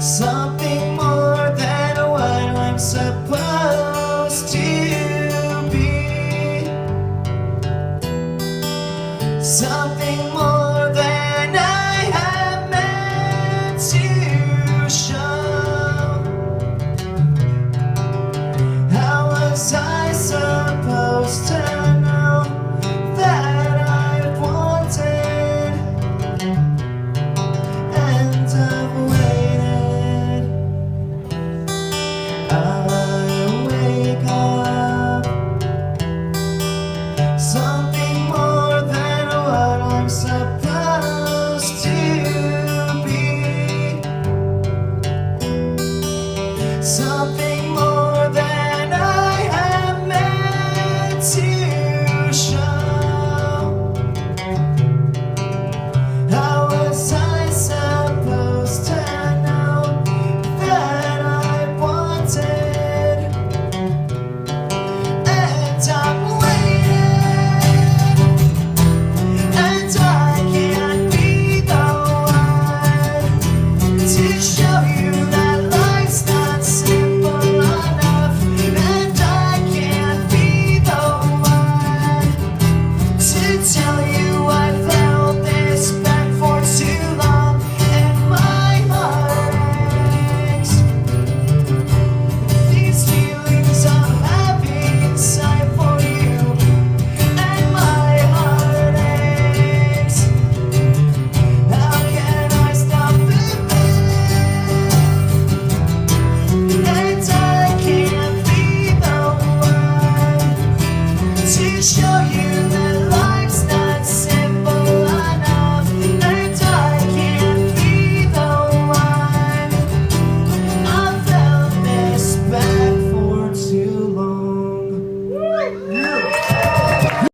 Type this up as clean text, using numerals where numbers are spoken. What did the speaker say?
something more than what I'm supposed to be, something more than I have meant to show. How was I supposed to know that I wanted and I've waited? I wake up, something more than what I'm supposed to be, something